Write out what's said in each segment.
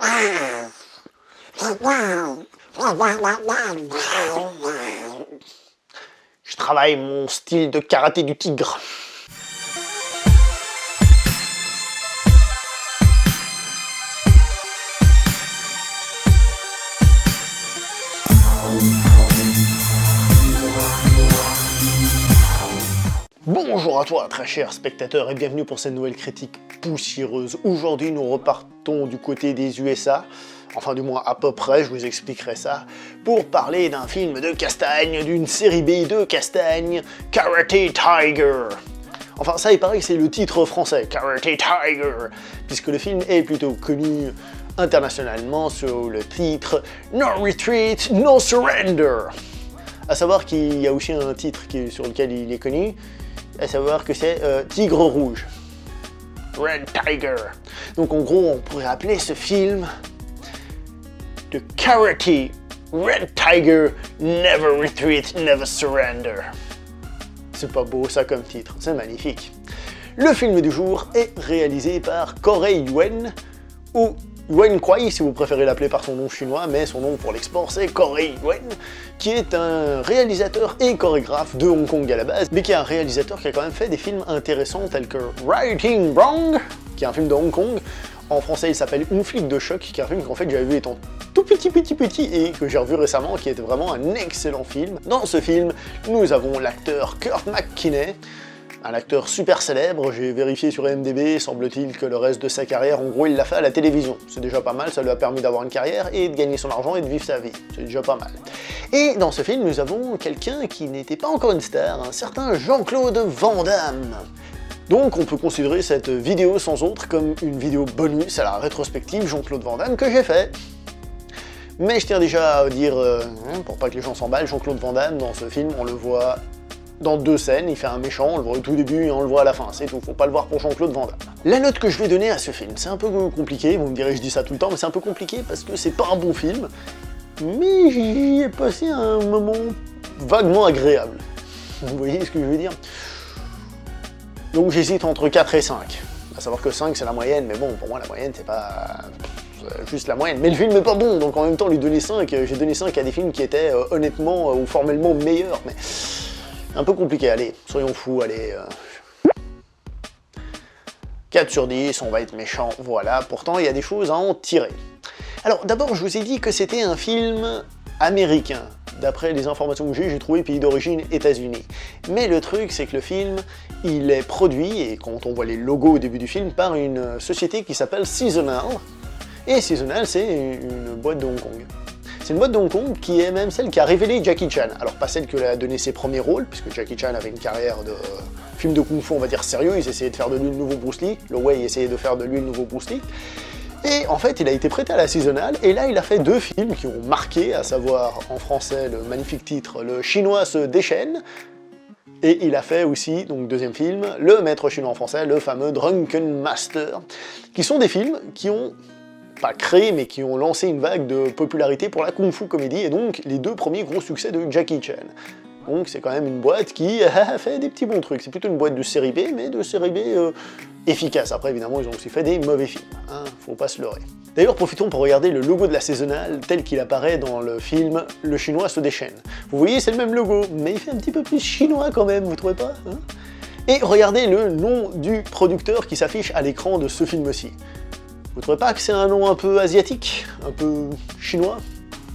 Je travaille mon style de karaté du tigre. Bonjour à toi très cher spectateur et bienvenue pour cette nouvelle critique poussiéreuse. Aujourd'hui nous repartons du côté des USA, enfin du moins à peu près, je vous expliquerai ça, pour parler d'un film de castagne, d'une série B de castagne, Karate Tiger. Enfin ça il paraît que c'est le titre français, Karate Tiger, puisque le film est plutôt connu internationalement sous le titre No Retreat, No Surrender. À savoir qu'il y a aussi un titre sur lequel il est connu, à savoir que c'est Tigre Rouge, Red Tiger. Donc en gros, on pourrait appeler ce film The Karate Red Tiger Never Retreat, Never Surrender. C'est pas beau ça comme titre, c'est magnifique. Le film du jour est réalisé par Corey Yuen, ou Yuen Kwai si vous préférez l'appeler par son nom chinois, mais son nom pour l'export c'est Corey Yuen, qui est un réalisateur et chorégraphe de Hong Kong à la base, mais qui est un réalisateur qui a quand même fait des films intéressants tels que Righting Wrong, qui est un film de Hong Kong. En français il s'appelle Une flic de choc, qui est un film qu'en fait j'avais vu étant tout petit et que j'ai revu récemment, qui était vraiment un excellent film. Dans ce film, nous avons l'acteur Kurt McKinney, un acteur super célèbre. J'ai vérifié sur IMDb, semble-t-il que le reste de sa carrière, en gros, il l'a fait à la télévision. C'est déjà pas mal, ça lui a permis d'avoir une carrière et de gagner son argent et de vivre sa vie. C'est déjà pas mal. Et dans ce film, nous avons quelqu'un qui n'était pas encore une star, un certain Jean-Claude Van Damme. Donc on peut considérer cette vidéo sans autre comme une vidéo bonus à la rétrospective Jean-Claude Van Damme que j'ai fait. Mais je tiens déjà à dire, pour pas que les gens s'emballent, Jean-Claude Van Damme dans ce film, on le voit dans deux scènes, il fait un méchant, on le voit au tout début et on le voit à la fin, c'est tout, faut pas le voir pour Jean-Claude Van Damme. La note que je vais donner à ce film, c'est un peu compliqué, vous me direz je dis ça tout le temps, mais c'est un peu compliqué parce que c'est pas un bon film, mais j'y ai passé un moment vaguement agréable. Vous voyez ce que je veux dire? Donc j'hésite entre 4 et 5. À savoir que 5 c'est la moyenne, mais bon, pour moi la moyenne c'est pas juste la moyenne. Mais le film est pas bon, donc en même temps lui donner 5, j'ai donné 5 à des films qui étaient honnêtement ou formellement meilleurs, mais un peu compliqué, allez, soyons fous, allez. 4 sur 10, on va être méchant, voilà, pourtant il y a des choses à en tirer. Alors d'abord je vous ai dit que c'était un film américain. D'après les informations que j'ai trouvé pays d'origine États-Unis. Mais le truc, c'est que le film, il est produit, et quand on voit les logos au début du film, par une société qui s'appelle Seasonal. Et Seasonal, c'est une boîte de Hong Kong. C'est une boîte de Hong Kong qui est même celle qui a révélé Jackie Chan. Alors pas celle qui lui a donné ses premiers rôles, puisque Jackie Chan avait une carrière de film de kung-fu, on va dire sérieux, ils essayaient de faire de lui le nouveau Bruce Lee, Lo Wei essayait de faire de lui le nouveau Bruce Lee. Et en fait, il a été prêté à la Seasonal, et là, il a fait deux films qui ont marqué, à savoir, en français, le magnifique titre « Le Chinois se déchaîne », et il a fait aussi, donc deuxième film, Le Maître Chinois en français, le fameux Drunken Master, qui sont des films qui ont, pas créé, mais qui ont lancé une vague de popularité pour la kung-fu comédie, et donc les deux premiers gros succès de Jackie Chan. Donc c'est quand même une boîte qui a fait des petits bons trucs. C'est plutôt une boîte de série B, mais de série B efficace. Après, évidemment, ils ont aussi fait des mauvais films, hein, faut pas se leurrer. D'ailleurs, profitons pour regarder le logo de la Seasonal tel qu'il apparaît dans le film Le Chinois se déchaîne. Vous voyez, c'est le même logo, mais il fait un petit peu plus chinois quand même, vous trouvez pas, hein? Et regardez le nom du producteur qui s'affiche à l'écran de ce film-ci. Vous trouvez pas que c'est un nom un peu asiatique, un peu chinois?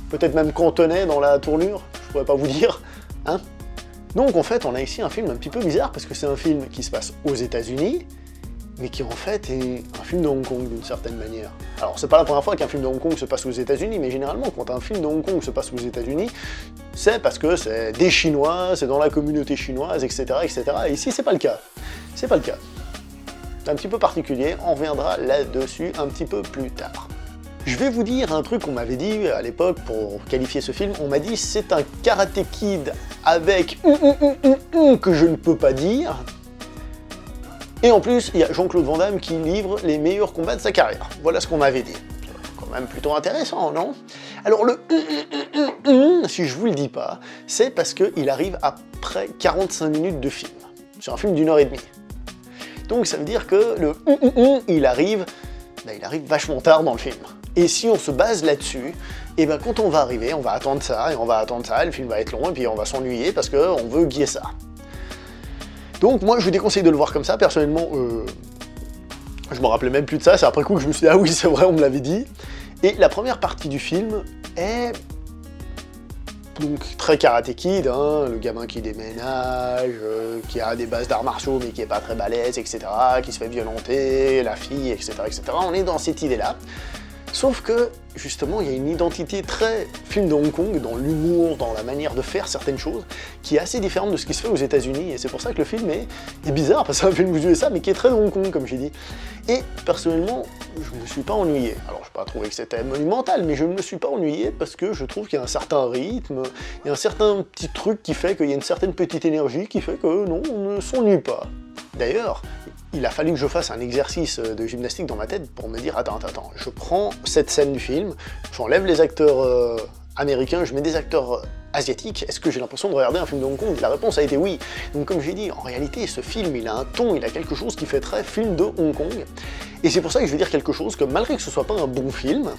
Peut-être même cantonais dans la tournure, je pourrais pas vous dire. Hein? Donc en fait on a ici un film un petit peu bizarre parce que c'est un film qui se passe aux États-Unis mais qui en fait est un film de Hong Kong d'une certaine manière. Alors c'est pas la première fois qu'un film de Hong Kong se passe aux États-Unis, mais généralement quand un film de Hong Kong se passe aux États-Unis, c'est parce que c'est des Chinois, c'est dans la communauté chinoise, etc. etc. Et ici c'est pas le cas. C'est pas le cas. C'est un petit peu particulier, on reviendra là-dessus un petit peu plus tard. Je vais vous dire un truc qu'on m'avait dit à l'époque pour qualifier ce film, on m'a dit c'est un Karate Kid avec que je ne peux pas dire. Et en plus, il y a Jean-Claude Van Damme qui livre les meilleurs combats de sa carrière. Voilà ce qu'on m'avait dit. C'est quand même plutôt intéressant, non? Alors le si je vous le dis pas, c'est parce qu'il arrive après 45 minutes de film. C'est un film d'1h30. Donc ça veut dire que le il arrive vachement tard dans le film. Et si on se base là-dessus, et ben quand on va arriver, on va attendre ça, et on va attendre ça, le film va être long, et puis on va s'ennuyer parce qu'on veut guier ça. Donc moi, je vous déconseille de le voir comme ça, personnellement, je me rappelais même plus de ça, c'est après coup que je me suis dit, ah oui, c'est vrai, on me l'avait dit. Et la première partie du film est donc très Karate Kid, hein, le gamin qui déménage, qui a des bases d'arts martiaux mais qui est pas très balèze, etc., qui se fait violenter, la fille, etc., etc. On est dans cette idée-là. Sauf que, justement, il y a une identité très film de Hong Kong, dans l'humour, dans la manière de faire certaines choses, qui est assez différente de ce qui se fait aux États-Unis, et c'est pour ça que le film est bizarre, parce que c'est un film aux USA, mais qui est très Hong Kong, comme j'ai dit. Et, personnellement, je ne me suis pas ennuyé. Alors, je n'ai pas trouvé que c'était monumental, mais je ne me suis pas ennuyé, parce que je trouve qu'il y a un certain rythme, il y a un certain petit truc qui fait qu'il y a une certaine petite énergie qui fait que, non, on ne s'ennuie pas. D'ailleurs, il a fallu que je fasse un exercice de gymnastique dans ma tête pour me dire, attends, je prends cette scène du film, j'enlève les acteurs américains, je mets des acteurs asiatiques, est-ce que j'ai l'impression de regarder un film de Hong Kong? La réponse a été oui. Donc comme j'ai dit, en réalité, ce film, il a un ton, il a quelque chose qui fait très film de Hong Kong, et c'est pour ça que je vais dire quelque chose, que malgré que ce soit pas un bon film,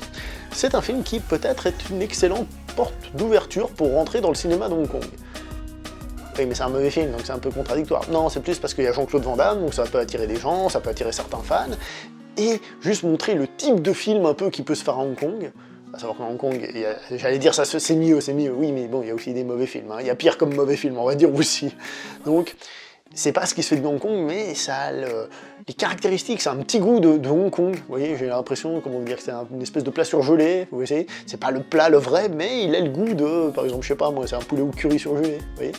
c'est un film qui peut-être est une excellente porte d'ouverture pour rentrer dans le cinéma de Hong Kong. Oui, mais c'est un mauvais film, donc c'est un peu contradictoire. Non, c'est plus parce qu'il y a Jean-Claude Van Damme, donc ça peut attirer des gens, ça peut attirer certains fans, et juste montrer le type de film un peu qui peut se faire à Hong Kong. À savoir qu'en Hong Kong, j'allais dire ça, c'est mieux, oui, mais bon, il y a aussi des mauvais films, hein. Il y a pire comme mauvais film, on va dire aussi. Donc, c'est pas ce qui se fait de Hong Kong, mais ça a les caractéristiques, c'est un petit goût de Hong Kong. Vous voyez, j'ai l'impression, comment vous dire, que c'est une espèce de plat surgelé, vous voyez, c'est pas le plat, le vrai, mais il a le goût de, par exemple, je sais pas moi, c'est un poulet au curry surgelé, vous voyez.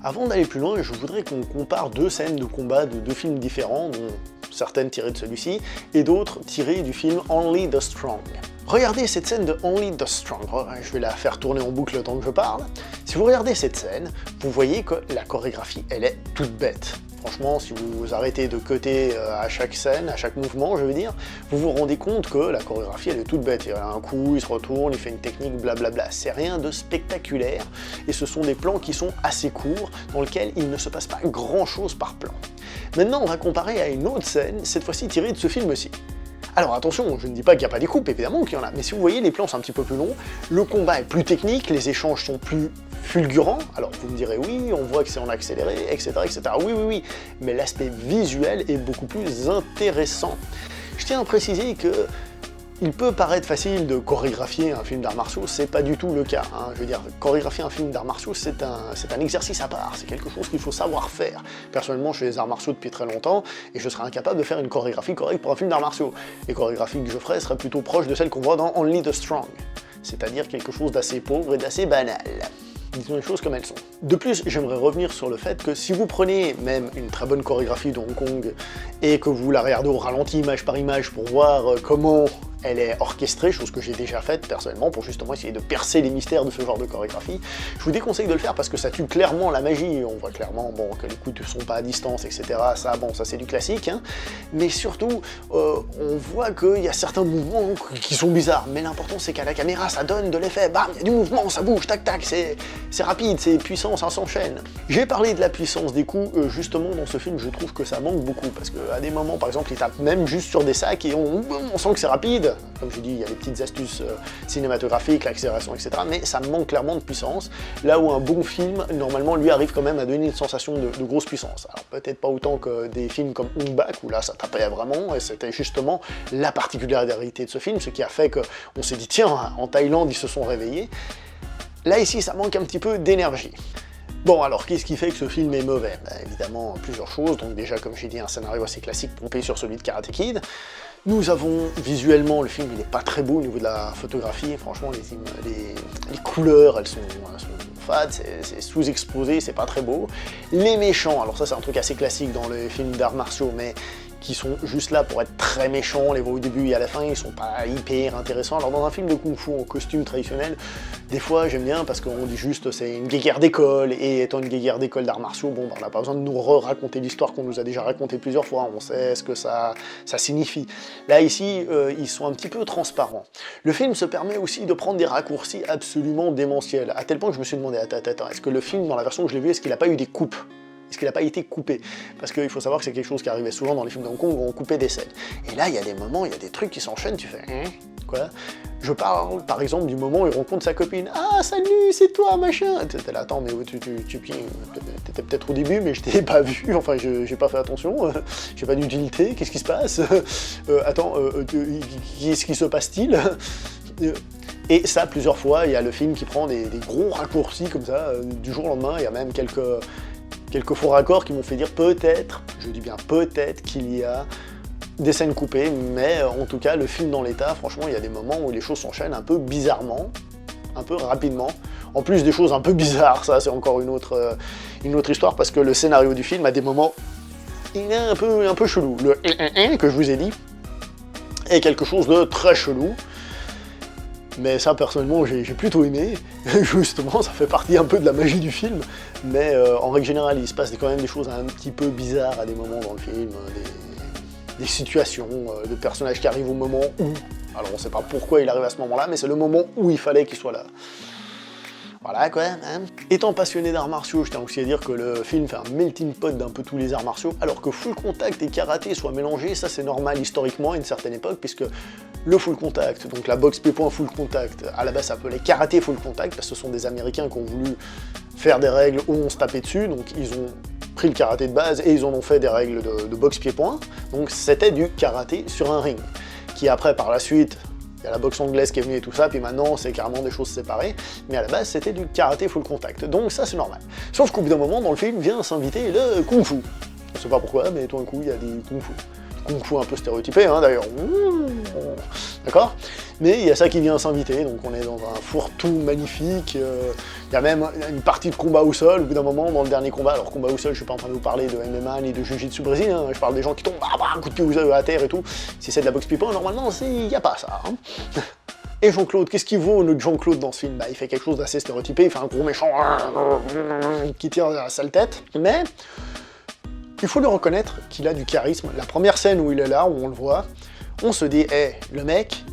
Avant d'aller plus loin, je voudrais qu'on compare deux scènes de combat de deux films différents, dont certaines tirées de celui-ci, et d'autres tirées du film Only the Strong. Regardez cette scène de Only the Strong, je vais la faire tourner en boucle le temps que je parle. Si vous regardez cette scène, vous voyez que la chorégraphie, elle est toute bête. Franchement, si vous vous arrêtez de côté à chaque scène, à chaque mouvement, je veux dire, vous vous rendez compte que la chorégraphie, elle est toute bête. Il a un coup, il se retourne, il fait une technique, blablabla. C'est rien de spectaculaire, et ce sont des plans qui sont assez courts, dans lesquels il ne se passe pas grand-chose par plan. Maintenant, on va comparer à une autre scène, cette fois-ci tirée de ce film-ci. Alors attention, je ne dis pas qu'il n'y a pas des coupes, évidemment qu'il y en a, mais si vous voyez, les plans sont un petit peu plus longs, le combat est plus technique, les échanges sont plus fulgurants, alors vous me direz oui, on voit que c'est en accéléré, etc., etc., oui, mais l'aspect visuel est beaucoup plus intéressant. Je tiens à préciser que il peut paraître facile de chorégraphier un film d'arts martiaux, c'est pas du tout le cas, hein. Je veux dire, chorégraphier un film d'arts martiaux, c'est un exercice à part, c'est quelque chose qu'il faut savoir faire. Personnellement, je fais des arts martiaux depuis très longtemps, et je serais incapable de faire une chorégraphie correcte pour un film d'arts martiaux. Les chorégraphies que je ferais seraient plutôt proches de celles qu'on voit dans Only the Strong, c'est-à-dire quelque chose d'assez pauvre et d'assez banal. Disons les choses comme elles sont. De plus, j'aimerais revenir sur le fait que si vous prenez même une très bonne chorégraphie de Hong Kong et que vous la regardez au ralenti image par image pour voir comment elle est orchestrée, chose que j'ai déjà faite personnellement pour justement essayer de percer les mystères de ce genre de chorégraphie, je vous déconseille de le faire parce que ça tue clairement la magie. On voit clairement bon, que les coups ne sont pas à distance, etc. Ça, bon, ça c'est du classique, hein. Mais surtout, on voit qu'il y a certains mouvements qui sont bizarres, mais l'important c'est qu'à la caméra ça donne de l'effet, bam, il y a du mouvement, ça bouge, tac tac, c'est rapide, c'est puissant, ça s'enchaîne. J'ai parlé de la puissance des coups, justement dans ce film je trouve que ça manque beaucoup, parce qu'à des moments par exemple il tape même juste sur des sacs et on sent que c'est rapide. Comme je dis, il y a des petites astuces cinématographiques, l'accélération, etc. Mais ça manque clairement de puissance, là où un bon film, normalement, lui arrive quand même à donner une sensation de grosse puissance. Alors peut-être pas autant que des films comme Ong Bak, où là ça tapait vraiment, et c'était justement la particularité de ce film, ce qui a fait qu'on s'est dit, tiens, en Thaïlande, ils se sont réveillés. Là, ici, ça manque un petit peu d'énergie. Bon, alors, qu'est-ce qui fait que ce film est mauvais? Évidemment, plusieurs choses. Donc déjà, comme j'ai dit, un scénario assez classique pompé sur celui de Karate Kid. Nous avons, visuellement, le film, il n'est pas très beau au niveau de la photographie. Franchement, les couleurs, elles sont fades, c'est sous-exposé, c'est pas très beau. Les méchants, alors ça, c'est un truc assez classique dans les films d'arts martiaux, mais qui sont juste là pour être très méchants, on les voit au début et à la fin, ils sont pas hyper intéressants. Alors dans un film de kung-fu en costume traditionnel, des fois j'aime bien parce qu'on dit juste c'est une guéguerre d'école, et étant une guéguerre d'école d'arts martiaux, bon, on n'a pas besoin de nous raconter l'histoire qu'on nous a déjà racontée plusieurs fois, on sait ce que ça signifie. Là ici, ils sont un petit peu transparents. Le film se permet aussi de prendre des raccourcis absolument démentiels, à tel point que je me suis demandé, attends, est-ce que le film, dans la version que je l'ai vu, est-ce qu'il n'a pas eu des coupes ? Est-ce qu'il n'a pas été coupé? Parce qu'il faut savoir que c'est quelque chose qui arrivait souvent dans les films de Hong Kong où on coupait des scènes. Et là, il y a des moments, il y a des trucs qui s'enchaînent, tu fais quoi. Je parle, par exemple, du moment où il rencontre sa copine. « Ah, salut, c'est toi, machin !» T'es là, attends, mais t'étais peut-être au début, mais je t'ai pas vu, enfin, j'ai pas fait attention, j'ai pas d'utilité, qu'est-ce qui se passe? Attends, qu'est-ce qui se passe-t-il? Et ça, plusieurs fois, il y a le film qui prend des gros raccourcis comme ça, du jour au lendemain, il y a même quelques faux raccords qui m'ont fait dire peut-être, je dis bien peut-être, qu'il y a des scènes coupées, mais en tout cas, le film dans l'état, franchement, il y a des moments où les choses s'enchaînent un peu bizarrement, un peu rapidement. En plus des choses un peu bizarres, ça c'est encore une autre histoire, parce que le scénario du film, à des moments, il est un peu chelou. Le que je vous ai dit est quelque chose de très chelou, mais ça personnellement j'ai plutôt aimé, justement ça fait partie un peu de la magie du film, mais en règle générale il se passe quand même des choses un petit peu bizarres à des moments dans le film, des situations, de personnages qui arrivent au moment où, alors on sait pas pourquoi il arrive à ce moment-là, mais c'est le moment où il fallait qu'il soit là. Voilà quoi, hein. Étant passionné d'arts martiaux, je tiens aussi à dire que le film fait un melting pot d'un peu tous les arts martiaux, alors que full contact et karaté soient mélangés, ça c'est normal historiquement à une certaine époque, puisque le full contact, donc la boxe pied-point full contact, à la base ça s'appelait karaté full contact, parce que ce sont des Américains qui ont voulu faire des règles où on se tapait dessus, donc ils ont pris le karaté de base et ils en ont fait des règles de boxe pied-point, donc c'était du karaté sur un ring, qui après par la suite, il y a la boxe anglaise qui est venue et tout ça, puis maintenant c'est carrément des choses séparées, mais à la base c'était du karaté full contact, donc ça c'est normal. Sauf qu'au bout d'un moment dans le film vient s'inviter le kung fu. On sait pas pourquoi, mais tout d'un coup il y a des kung fu. Kung fu un peu stéréotypé hein, d'ailleurs, d'accord? Mais il y a ça qui vient s'inviter, donc on est dans un fourre-tout magnifique, il y a même une partie de combat au sol, au bout d'un moment dans le dernier combat, alors combat au sol je suis pas en train de vous parler de MMA ni de Jiu-Jitsu brésilien, hein, je parle des gens qui tombent, un coup de pied à terre et tout, si c'est de la boxe pied-point, normalement il n'y a pas ça. Hein. Et Jean-Claude, qu'est-ce qu'il vaut notre Jean-Claude dans ce film? Bah il fait quelque chose d'assez stéréotypé, il fait un gros méchant qui tire la sale tête, mais il faut le reconnaître qu'il a du charisme. La première scène où il est là, où on le voit, on se dit, le mec,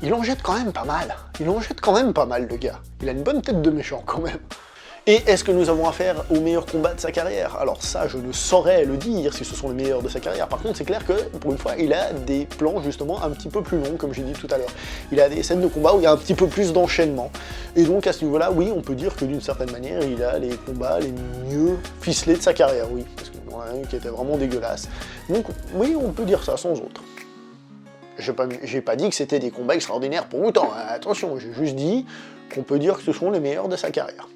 il en jette quand même pas mal. Il en jette quand même pas mal, le gars. Il a une bonne tête de méchant, quand même. Et est-ce que nous avons affaire au meilleur combat de sa carrière? Alors ça, je ne saurais le dire si ce sont les meilleurs de sa carrière. Par contre, c'est clair que, pour une fois, il a des plans, justement, un petit peu plus longs, comme j'ai dit tout à l'heure. Il a des scènes de combat où il y a un petit peu plus d'enchaînement. Et donc, à ce niveau-là, oui, on peut dire que, d'une certaine manière, il a les combats les mieux ficelés de sa carrière, oui. Parce qu'il y en a un qui était vraiment dégueulasse. Donc, oui, on peut dire ça, sans autre. J'ai pas dit que c'était des combats extraordinaires pour autant, hein. Attention, j'ai juste dit qu'on peut dire que ce sont les meilleurs de sa carrière.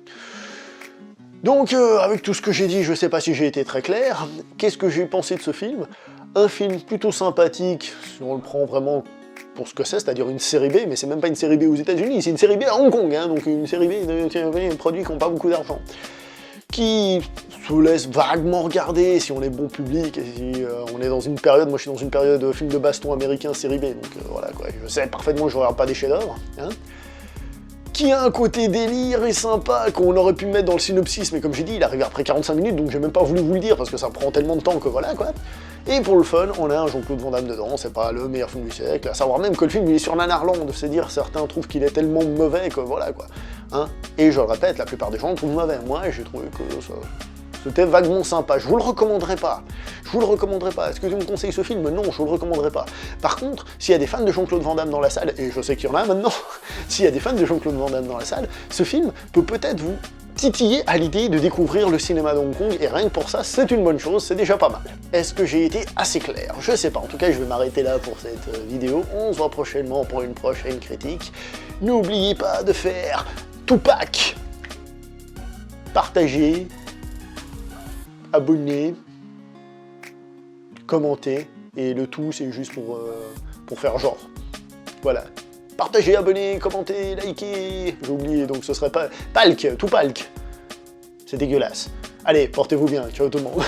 Donc, avec tout ce que j'ai dit, je sais pas si j'ai été très clair. Qu'est-ce que j'ai pensé de ce film? Un film plutôt sympathique, si on le prend vraiment pour ce que c'est, c'est-à-dire une série B, mais c'est même pas une série B aux États-Unis, c'est une série B à Hong Kong, hein, donc une série B de produits qui n'ont pas beaucoup d'argent. Qui se laisse vaguement regarder si on est bon public, et si on est dans une période, moi je suis dans une période de film de baston américain série B, donc voilà quoi, je sais parfaitement que je regarde pas des chefs-d'œuvre, hein. Qui a un côté délire et sympa qu'on aurait pu mettre dans le synopsis, mais comme j'ai dit, il arrive après 45 minutes, donc j'ai même pas voulu vous le dire, parce que ça prend tellement de temps que voilà, quoi. Et pour le fun, on a un Jean-Claude Van Damme dedans, c'est pas le meilleur film du siècle, à savoir même que le film il est sur Nanarland, c'est dire, certains trouvent qu'il est tellement mauvais que voilà, quoi. Hein. Et je le répète, la plupart des gens le trouvent mauvais, moi j'ai trouvé que ça... C'était vaguement sympa, je vous le recommanderais pas. Je vous le recommanderais pas. Est-ce que tu me conseilles ce film? Non, je vous le recommanderais pas. Par contre, s'il y a des fans de Jean-Claude Van Damme dans la salle, et je sais qu'il y en a maintenant, s'il y a des fans de Jean-Claude Van Damme dans la salle, ce film peut peut-être vous titiller à l'idée de découvrir le cinéma de Hong Kong, et rien que pour ça, c'est une bonne chose, c'est déjà pas mal. Est-ce que j'ai été assez clair? Je sais pas, en tout cas je vais m'arrêter là pour cette vidéo, on se voit prochainement pour une prochaine critique. N'oubliez pas de faire Tupac, partager, abonner, commenter, et le tout c'est juste pour faire genre. Voilà. Partagez, abonnez, commentez, likez, j'ai oublié, donc ce serait pas... Palk, tout palk. C'est dégueulasse. Allez, portez-vous bien, ciao tout le monde.